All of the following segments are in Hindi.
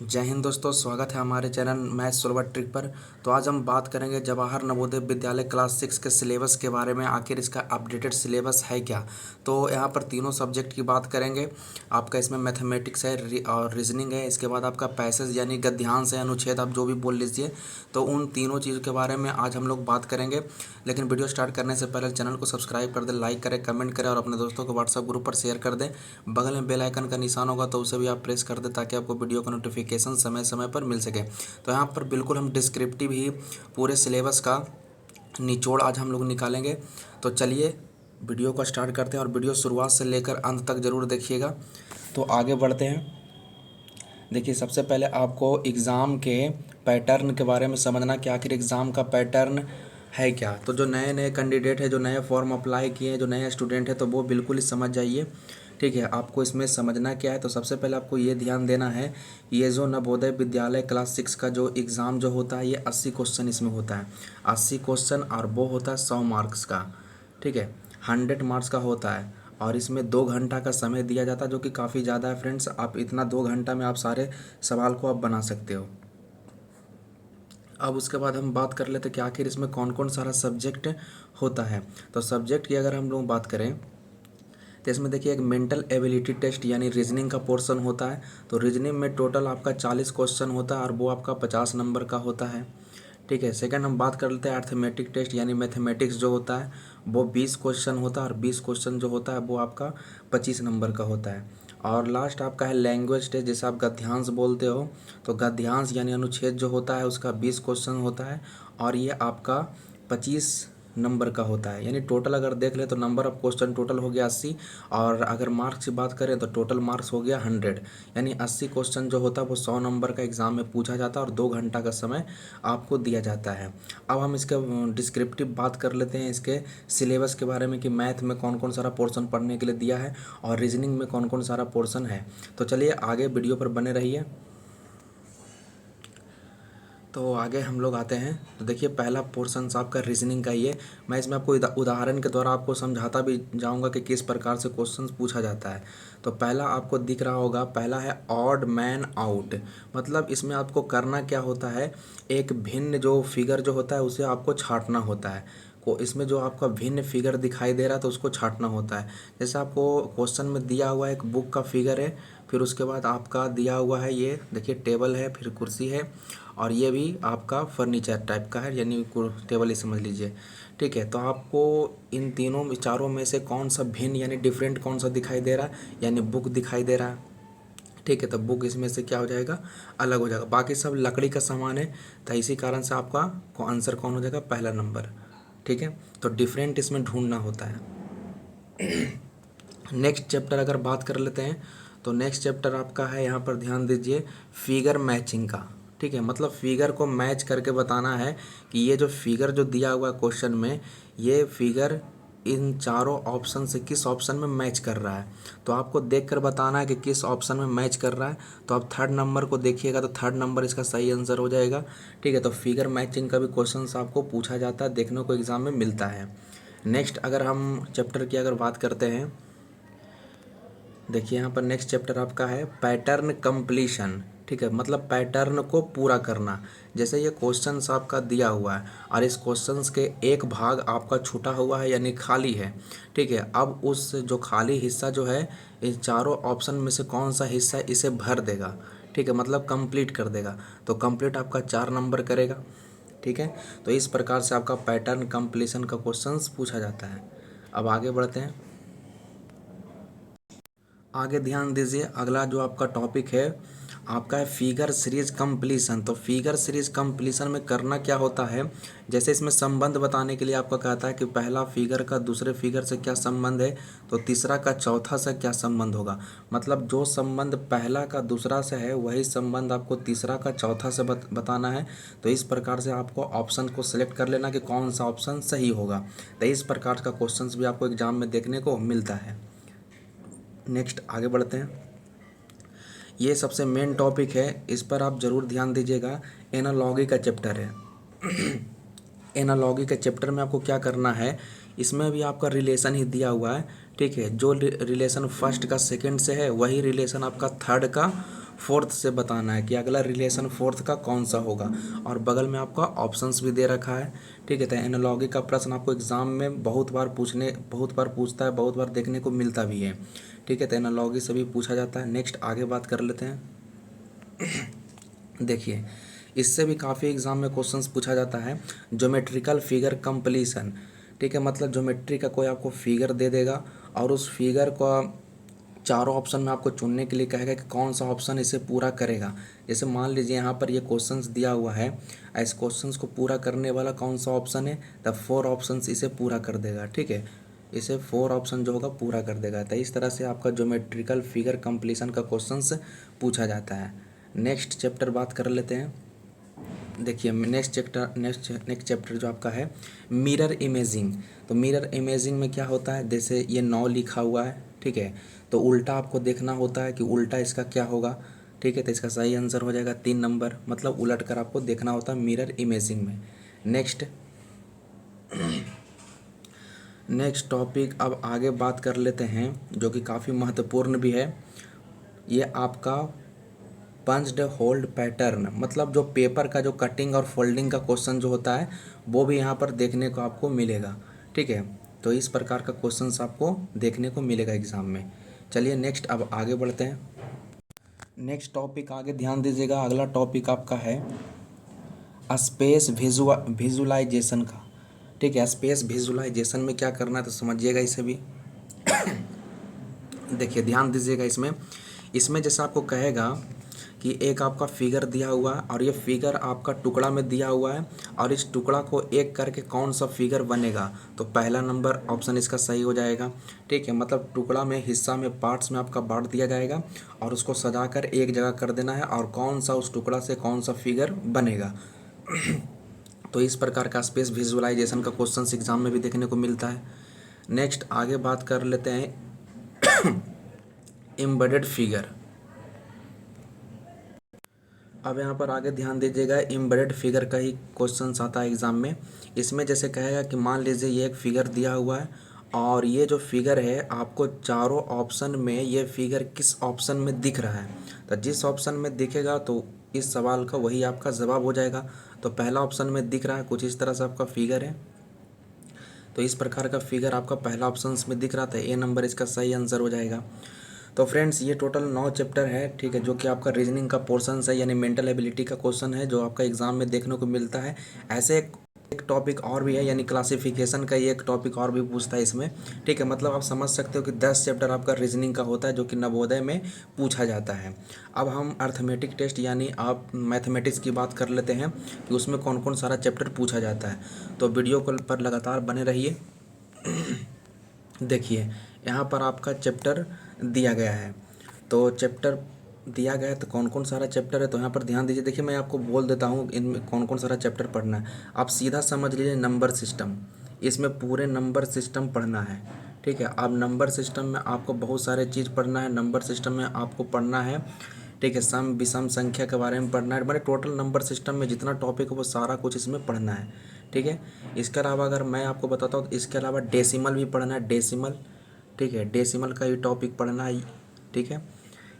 जय हिंद दोस्तों, स्वागत है हमारे चैनल मैथ सोल्वर ट्रिक पर। तो आज हम बात करेंगे जवाहर नवोदय विद्यालय क्लास 6 के सिलेबस के बारे में। आखिर इसका अपडेटेड सिलेबस है क्या। तो यहाँ पर तीनों सब्जेक्ट की बात करेंगे। आपका इसमें मैथमेटिक्स है और रीजनिंग है। इसके बाद आपका पैसेज यानी गद्यांश है, अनुच्छेद आप जो भी बोल लीजिए। तो उन तीनों चीज़ों के बारे में आज हम लोग बात करेंगे। लेकिन वीडियो स्टार्ट करने से पहले चैनल को सब्सक्राइब कर दें, लाइक करें, कमेंट करें और अपने दोस्तों को व्हाट्सएप ग्रुप पर शेयर कर दें। बगल में बेल आइकन का निशान होगा तो उसे भी आप प्रेस कर दें ताकि आपको वीडियो का नोटिफिकेशन समय समय पर मिल सके। तो यहाँ पर बिल्कुल हम डिस्क्रिप्टिव ही पूरे सिलेबस का निचोड़ आज हम लोग निकालेंगे। तो चलिए वीडियो को स्टार्ट करते हैं और वीडियो शुरुआत से लेकर अंत तक ज़रूर देखिएगा। तो आगे बढ़ते हैं। देखिए, सबसे पहले आपको एग्ज़ाम के पैटर्न के बारे में समझना कि आखिर एग्ज़ाम का पैटर्न है क्या। तो जो नए नए कैंडिडेट हैं, जो नए फॉर्म अप्लाई किए हैं, जो नए स्टूडेंट हैं, तो वो बिल्कुल ही समझ जाइए। ठीक है, आपको इसमें समझना क्या है। तो सबसे पहले आपको ये ध्यान देना है, ये जो नवोदय विद्यालय क्लास 6 का जो एग्ज़ाम जो होता है, ये 80 क्वेश्चन इसमें होता है। 80 क्वेश्चन और वो होता है 100 मार्क्स का। ठीक है, 100 मार्क्स का होता है और इसमें 2 घंटा का समय दिया जाता है, जो कि काफ़ी ज़्यादा है फ्रेंड्स। आप इतना 2 घंटा में आप सारे सवाल को आप बना सकते हो। अब उसके बाद हम बात कर लेते हैं कि आखिर इसमें कौन कौन सारा सब्जेक्ट होता है। तो सब्जेक्ट की अगर हम लोग बात करें तो इसमें देखिए, एक मेंटल एबिलिटी टेस्ट यानी रीजनिंग का पोर्शन होता है। तो रीजनिंग में टोटल आपका 40 क्वेश्चन होता है और वो आपका 50 नंबर का होता है। ठीक है, सेकंड हम बात कर लेते हैं अर्थमेटिक टेस्ट यानी मैथमेटिक्स जो होता है, वो 20 क्वेश्चन होता है और 20 क्वेश्चन जो होता है वो आपका 25 नंबर का होता है। और लास्ट आपका है लैंग्वेज टेस्ट, जिसे आप गद्यांश बोलते हो। तो गद्यांश यानी अनुच्छेद जो होता है उसका 20 क्वेश्चन होता है और ये आपका 25 नंबर का होता है। यानी टोटल अगर देख ले तो नंबर ऑफ क्वेश्चन टोटल हो गया 80 और अगर मार्क्स की बात करें तो टोटल मार्क्स हो गया 100। यानी 80 क्वेश्चन जो होता है वो 100 नंबर का एग्ज़ाम में पूछा जाता है और 2 घंटा का समय आपको दिया जाता है। अब हम इसके डिस्क्रिप्टिव बात कर लेते हैं, इसके सिलेबस के बारे में कि मैथ में कौन कौन सारा पोर्शन पढ़ने के लिए दिया है और रीजनिंग में कौन कौन सारा पोर्शन है। तो चलिए आगे वीडियो पर बने रहिए। तो आगे हम लोग आते हैं। तो देखिए, पहला पोर्शन आपका रीजनिंग का ही है। मैं इसमें आपको उदाहरण के द्वारा आपको समझाता भी जाऊंगा कि किस प्रकार से क्वेश्चन पूछा जाता है। तो पहला आपको दिख रहा होगा, पहला है ऑड मैन आउट। मतलब इसमें आपको करना क्या होता है, एक भिन्न जो फिगर जो होता है उसे आपको छांटना होता है। को इसमें जो आपका भिन्न फिगर दिखाई दे रहा है तो उसको छांटना होता है। जैसे आपको क्वेश्चन में दिया हुआ है, एक बुक का फिगर है, फिर उसके बाद आपका दिया हुआ है, ये देखिए टेबल है, फिर कुर्सी है और ये भी आपका फर्नीचर टाइप का है यानी टेबल ही समझ लीजिए। ठीक है, तो आपको इन तीनों चारों में से कौन सा भिन्न यानी डिफरेंट कौन सा दिखाई दे रहा है, यानी बुक दिखाई दे रहा है। ठीक है, तो बुक इसमें से क्या हो जाएगा, अलग हो जाएगा। बाकी सब लकड़ी का सामान है, तो इसी कारण से आपका आंसर कौन हो जाएगा, पहला नंबर। ठीक है, तो डिफरेंट इसमें ढूंढना होता है। नेक्स्ट चैप्टर अगर बात कर लेते हैं तो नेक्स्ट चैप्टर आपका है, यहाँ पर ध्यान दीजिए, फिगर मैचिंग का। ठीक है, मतलब फिगर को मैच करके बताना है कि ये जो फिगर जो दिया हुआ है क्वेश्चन में, ये फिगर इन चारों ऑप्शन से किस ऑप्शन में मैच कर रहा है। तो आपको देखकर बताना है कि किस ऑप्शन में मैच कर रहा है। तो आप थर्ड नंबर को देखिएगा तो थर्ड नंबर इसका सही आंसर हो जाएगा। ठीक है, तो फिगर मैचिंग का भी क्वेश्चन आपको पूछा जाता है, देखने को एग्जाम में मिलता है। नेक्स्ट अगर हम चैप्टर की अगर बात करते हैं, देखिए यहाँ पर नेक्स्ट चैप्टर आपका है पैटर्न कंप्लीशन। ठीक है, मतलब पैटर्न को पूरा करना। जैसे ये क्वेश्चंस आपका दिया हुआ है और इस क्वेश्चंस के एक भाग आपका छूटा हुआ है यानी खाली है। ठीक है, अब उस जो खाली हिस्सा जो है, इन चारों ऑप्शन में से कौन सा हिस्सा है इसे भर देगा। ठीक है, मतलब कंप्लीट कर देगा। तो कंप्लीट आपका 4 नंबर करेगा। ठीक है, तो इस प्रकार से आपका पैटर्न कंप्लीशन का क्वेश्चंस पूछा जाता है। अब आगे बढ़ते हैं। आगे ध्यान दीजिए, अगला जो आपका टॉपिक है आपका है फिगर सीरीज कंप्लीशन। तो फिगर सीरीज कंप्लीशन में करना क्या होता है, जैसे इसमें संबंध बताने के लिए आपका कहता है कि पहला फिगर का दूसरे फिगर से क्या संबंध है, तो तीसरा का चौथा से क्या संबंध होगा। मतलब जो संबंध पहला का दूसरा से है वही संबंध आपको तीसरा का चौथा से बताना है। तो इस प्रकार से आपको ऑप्शन को सिलेक्ट कर लेना कि कौन सा ऑप्शन सही होगा। तो इस प्रकार का क्वेश्चन भी आपको एग्जाम में देखने को मिलता है। नेक्स्ट आगे बढ़ते हैं। ये सबसे मेन टॉपिक है, इस पर आप ज़रूर ध्यान दीजिएगा। एनालॉगी का चैप्टर है। एनालॉगी के चैप्टर में आपको क्या करना है, इसमें भी आपका रिलेशन ही दिया हुआ है। ठीक है, जो रिलेशन फर्स्ट का सेकंड से है वही रिलेशन आपका थर्ड का फोर्थ से बताना है कि अगला रिलेशन फोर्थ का कौन सा होगा, और बगल में आपका ऑप्शंस भी दे रखा है। ठीक है, तो एनालॉगी का प्रश्न आपको एग्जाम में बहुत बार पूछता है, बहुत बार देखने को मिलता भी है। ठीक है, तो एनालॉगी से भी पूछा जाता है। नेक्स्ट आगे बात कर लेते हैं। देखिए, इससे भी काफ़ी एग्जाम में क्वेश्चंस पूछा जाता है, ज्योमेट्रिकल फिगर कंप्लीशन। ठीक है, मतलब ज्योमेट्री का कोई आपको फिगर दे देगा और उस फिगर को चारों ऑप्शन में आपको चुनने के लिए कहेगा कि कौन सा ऑप्शन इसे पूरा करेगा। जैसे मान लीजिए यहाँ पर ये क्वेश्चंस दिया हुआ है, इस क्वेश्चंस को पूरा करने वाला कौन सा ऑप्शन है, तब 4 ऑप्शंस इसे पूरा कर देगा। ठीक है, इसे 4 ऑप्शन जो होगा पूरा कर देगा। तो इस तरह से आपका ज्योमेट्रिकल फिगर कंप्लीशन का क्वेश्चंस पूछा जाता है। नेक्स्ट चैप्टर बात कर लेते हैं। देखिए, नेक्स्ट चैप्टर जो आपका है मिरर इमेजिंग। तो मिरर इमेजिंग में क्या होता है, जैसे ये 9 लिखा हुआ है। ठीक है, तो उल्टा आपको देखना होता है कि उल्टा इसका क्या होगा। ठीक है, तो इसका सही आंसर हो जाएगा 3 नंबर, मतलब उलट कर आपको देखना होता है मिरर इमेजिंग में। नेक्स्ट टॉपिक अब आगे बात कर लेते हैं, जो कि काफ़ी महत्वपूर्ण भी है। ये आपका पंच्ड होल्ड पैटर्न, मतलब जो पेपर का जो कटिंग और फोल्डिंग का क्वेश्चन जो होता है वो भी यहाँ पर देखने को आपको मिलेगा। ठीक है, तो इस प्रकार का क्वेश्चंस आपको देखने को मिलेगा एग्जाम में। चलिए नेक्स्ट अब आगे बढ़ते हैं। नेक्स्ट टॉपिक आगे ध्यान दीजिएगा, अगला टॉपिक आपका है स्पेस विजुलाइजेशन का। ठीक है, स्पेस विजुलाइजेशन में क्या करना है तो समझिएगा इसे भी। देखिए, ध्यान दीजिएगा इसमें। इसमें जैसे आपको कहेगा कि एक आपका फिगर दिया हुआ है और ये फिगर आपका टुकड़ा में दिया हुआ है और इस टुकड़ा को एक करके कौन सा फिगर बनेगा, तो पहला नंबर ऑप्शन इसका सही हो जाएगा। ठीक है, मतलब टुकड़ा में, हिस्सा में, पार्ट्स में आपका बांट दिया जाएगा और उसको सजाकर एक जगह कर देना है और कौन सा उस टुकड़ा से कौन सा फिगर बनेगा। तो इस प्रकार का स्पेस विजुअलाइजेशन का क्वेश्चन एग्जाम में भी देखने को मिलता है। नेक्स्ट आगे बात कर लेते हैं एम्बेडेड फिगर। अब यहाँ पर आगे ध्यान दीजिएगा, एम्बेडेड फिगर का ही क्वेश्चन आता है एग्जाम में। इसमें जैसे कहेगा कि मान लीजिए ये एक फिगर दिया हुआ है और ये जो फिगर है आपको चारों ऑप्शन में ये फिगर किस ऑप्शन में दिख रहा है, तो जिस ऑप्शन में दिखेगा तो इस सवाल का वही आपका जवाब हो जाएगा। तो पहला ऑप्शन में दिख रहा है, कुछ इस तरह से आपका फिगर है, तो इस प्रकार का फिगर आपका पहला ऑप्शन में दिख रहा था, ए नंबर इसका सही आंसर हो जाएगा। तो फ्रेंड्स, ये टोटल 9 चैप्टर है। ठीक है, जो कि आपका रीजनिंग का पोर्शन है, यानी मेंटल एबिलिटी का क्वेश्चन है जो आपका एग्जाम में देखने को मिलता है। ऐसे एक टॉपिक और भी है, यानी क्लासिफिकेशन का ही एक टॉपिक और भी पूछता है इसमें। ठीक है, मतलब आप समझ सकते हो कि 10 चैप्टर आपका रीजनिंग का होता है जो कि नवोदय में पूछा जाता है। अब हम अर्थमेटिक टेस्ट यानी आप मैथमेटिक्स की बात कर लेते हैं कि उसमें कौन कौन सारा चैप्टर पूछा जाता है। तो वीडियो को पर लगातार बने रहिए। देखिए, यहाँ पर आपका चैप्टर दिया गया है, तो चैप्टर दिया गया है तो कौन कौन सारा चैप्टर है, तो यहाँ पर ध्यान दीजिए। देखिए, मैं आपको बोल देता हूँ इनमें कौन कौन सारा चैप्टर पढ़ना है। आप सीधा समझ लीजिए नंबर सिस्टम, इसमें पूरे नंबर सिस्टम पढ़ना है। ठीक है, अब नंबर सिस्टम में आपको बहुत सारे चीज़ पढ़ना है। नंबर सिस्टम में आपको पढ़ना है, ठीक है, सम विषम संख्या के बारे में पढ़ना है। मैंने टोटल नंबर सिस्टम में जितना टॉपिक है वो सारा कुछ इसमें पढ़ना है। ठीक है, इसके अलावा अगर मैं आपको बताता हूँ तो इसके अलावा डेसिमल भी पढ़ना है, डेसिमल। ठीक है, डेसिमल का ही टॉपिक पढ़ना है। ठीक है,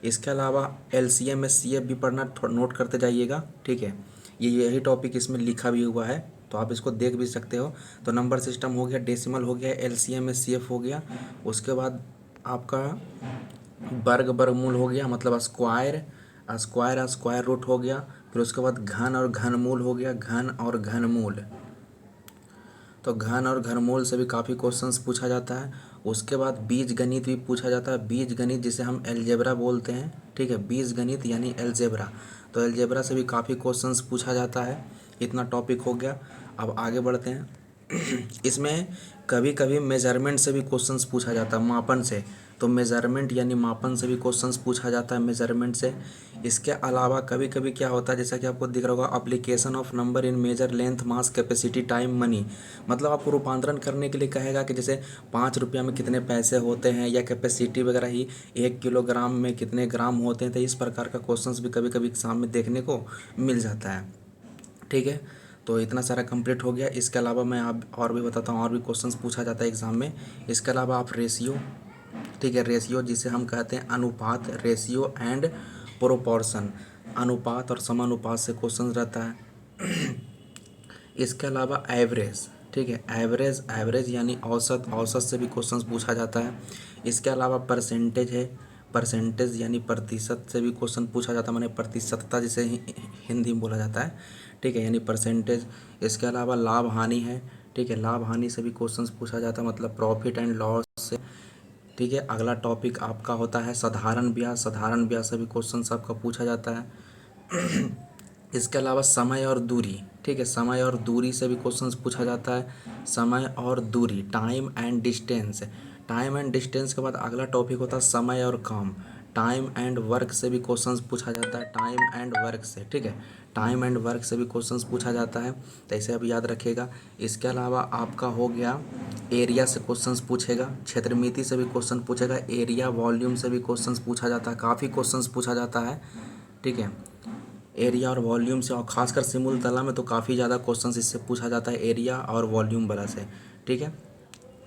इसके अलावा एलसीएम एचसीएफ भी पढ़ना, नोट करते जाइएगा। ठीक है, ये यही टॉपिक इसमें लिखा भी हुआ है, तो आप इसको देख भी सकते हो। तो नंबर सिस्टम हो गया, डेसिमल हो गया, एलसीएम एचसीएफ हो गया, उसके बाद आपका वर्गमूल हो गया, मतलब स्क्वायर, स्क्वायर रूट हो गया, फिर उसके बाद घन और घनमूल हो गया, घन और घनमूल। तो घन और घनमूल से भी काफ़ी क्वेश्चंस पूछा जाता है। उसके बाद बीज गणित भी पूछा जाता है, बीज गणित जिसे हम एलजेब्रा बोलते हैं। ठीक है, बीज गणित यानी एलजेब्रा, तो एलजेब्रा से भी काफ़ी क्वेश्चंस पूछा जाता है। इतना टॉपिक हो गया। अब आगे बढ़ते हैं। इसमें कभी कभी मेजरमेंट से भी क्वेश्चंस पूछा जाता है, मापन से। तो मेजरमेंट यानी मापन से भी क्वेश्चंस पूछा जाता है, मेजरमेंट से। इसके अलावा कभी कभी क्या होता है, जैसा कि आपको दिख रहा होगा, application of number in major length mass capacity time money, मतलब आपको रूपांतरण करने के लिए कहेगा कि जैसे 5 रुपया में कितने पैसे होते हैं, या कैपेसिटी वगैरह ही 1 किलोग्राम में कितने ग्राम होते हैं। तो इस प्रकार का क्वेश्चंस भी कभी कभी एग्जाम में देखने को मिल जाता है। ठीक है, तो इतना सारा कंप्लीट हो गया। इसके अलावा मैं आप और भी बताता हूँ, और भी क्वेश्चंस पूछा जाता है एग्ज़ाम में। इसके अलावा आप रेशियो, ठीक है, रेशियो जिसे हम कहते हैं अनुपात, रेशियो एंड प्रोपोर्शन, अनुपात और समानुपात से क्वेश्चन रहता है। इसके अलावा एवरेज, ठीक है, एवरेज एवरेज यानी औसत, औसत से भी क्वेश्चन पूछा जाता है। इसके अलावा परसेंटेज है, परसेंटेज यानी प्रतिशत से भी क्वेश्चन पूछा जाता है, माने प्रतिशतता जिसे हिंदी में बोला जाता है, ठीक है, यानी परसेंटेज। इसके अलावा लाभ हानि है, ठीक है, लाभ हानि से भी क्वेश्चन पूछा जाता है, मतलब प्रॉफिट एंड लॉस से, ठीक है। अगला टॉपिक आपका होता है साधारण ब्याज, साधारण ब्याज से भी क्वेश्चन आपका पूछा जाता है। इसके अलावा समय और दूरी, ठीक है, समय और दूरी से भी क्वेश्चंस पूछा जाता है। समय और दूरी, time and distance, time and distance के बाद अगला टॉपिक होता है समय और काम, टाइम एंड वर्क से भी क्वेश्चंस पूछा जाता है, टाइम एंड वर्क से, ठीक है, टाइम एंड वर्क से भी क्वेश्चंस पूछा जाता है, तो इसे अब याद रखिएगा। इसके अलावा आपका हो गया एरिया से क्वेश्चंस पूछेगा, क्षेत्रमिति से भी क्वेश्चन पूछेगा, एरिया वॉल्यूम से भी क्वेश्चंस पूछा जाता है, काफ़ी क्वेश्चंस पूछा जाता है, ठीक है, एरिया और वॉल्यूम से, और खासकर सिमुलतला में तो काफ़ी ज़्यादा क्वेश्चंस इससे पूछा जाता है, एरिया और वॉल्यूम वाला से, ठीक है।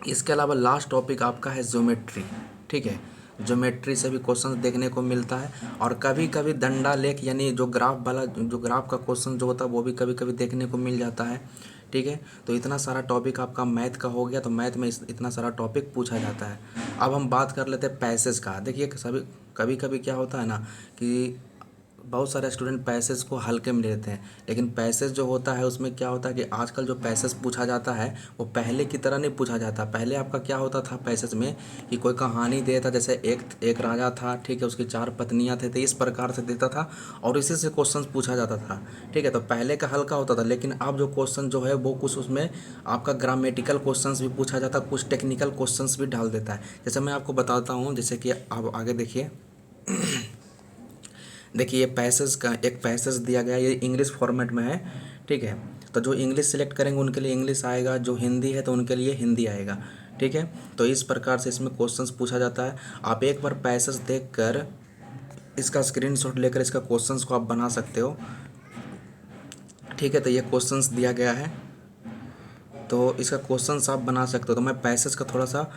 इसके अलावा लास्ट टॉपिक आपका है ज्योमेट्री, ठीक है, ज्योमेट्री से भी क्वेश्चन देखने को मिलता है, और कभी कभी दंडा लेख यानी जो ग्राफ वाला, जो ग्राफ का क्वेश्चन जो होता है वो भी कभी कभी देखने को मिल जाता है, ठीक है। तो इतना सारा टॉपिक आपका मैथ का हो गया, तो मैथ में इतना सारा टॉपिक पूछा जाता है। अब हम बात कर लेते हैं पैसेज का। देखिए सभी, कभी कभी क्या होता है ना कि बहुत सारे स्टूडेंट पैसेज को हल्के में लेते हैं, लेकिन पैसेज जो होता है उसमें क्या होता है कि आजकल जो पैसेज पूछा जाता है वो पहले की तरह नहीं पूछा जाता। पहले आपका क्या होता था पैसेज में कि कोई कहानी देता, जैसे एक एक राजा था, ठीक है, उसकी 4 पत्नियां थे, तो इस प्रकार से देता था और इसी से क्वेश्चन पूछा जाता था, ठीक है। तो पहले का हल्का होता था, लेकिन अब जो क्वेश्चन जो है वो कुछ उसमें आपका ग्रामेटिकल क्वेश्चन भी पूछा जाता है, कुछ टेक्निकल क्वेश्चन भी डाल देता है। जैसे मैं आपको बताता हूँ, जैसे कि आप आगे देखिए। देखिए ये पैसेज का एक पैसेज दिया गया है, ये इंग्लिश फॉर्मेट में है, ठीक है। तो जो इंग्लिश सेलेक्ट करेंगे उनके लिए इंग्लिश आएगा, जो हिंदी है तो उनके लिए हिंदी आएगा, ठीक है। तो इस प्रकार से इसमें क्वेश्चंस पूछा जाता है। आप एक बार पैसेज देखकर इसका स्क्रीनशॉट लेकर इसका क्वेश्चंस को आप बना सकते हो, ठीक है। तो ये क्वेश्चंस दिया गया है, तो इसका क्वेश्चंस आप बना सकते हो। तो मैं पैसेज का थोड़ा सा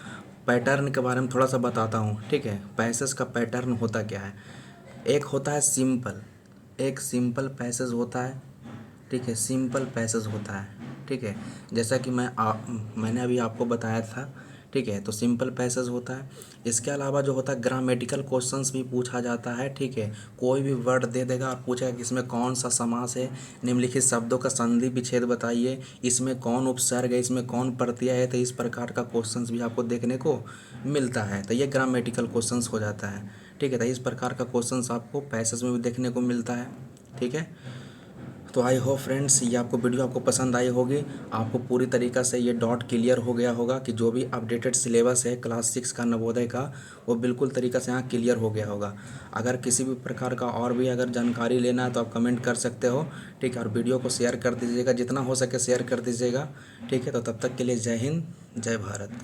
पैटर्न के बारे में थोड़ा सा बताता हूँ, ठीक है। पैसेज का पैटर्न होता क्या है, एक होता है सिंपल, एक सिंपल पैसेज होता है, ठीक है, सिंपल पैसेज होता है, ठीक है, जैसा कि मैंने अभी आपको बताया था, ठीक है। तो सिंपल पैसेज होता है। इसके अलावा जो होता है ग्रामेटिकल क्वेश्चंस भी पूछा जाता है, ठीक है। कोई भी वर्ड दे देगा और पूछेगा कि इसमें कौन सा समास है, निम्नलिखित शब्दों का संधि विच्छेद बताइए, इसमें कौन उपसर्ग है, इसमें कौन प्रत्यय है, तो इस प्रकार का क्वेश्चंस भी आपको देखने को मिलता है। तो ये ग्रामेटिकल क्वेश्चंस हो जाता है, ठीक है। तो इस प्रकार का क्वेश्चंस आपको पैसेज में भी देखने को मिलता है, ठीक है। तो आई होप फ्रेंड्स ये आपको वीडियो आपको पसंद आई होगी, आपको पूरी तरीक़ा से ये डॉट क्लियर हो गया होगा कि जो भी अपडेटेड सिलेबस है क्लास 6 का नवोदय का वो बिल्कुल तरीक़ा से यहाँ क्लियर हो गया होगा। अगर किसी भी प्रकार का और भी अगर जानकारी लेना है तो आप कमेंट कर सकते हो, ठीक है। और वीडियो को शेयर कर दीजिएगा, जितना हो सके शेयर कर दीजिएगा, ठीक है। तो तब तक के लिए जय हिंद, जय भारत।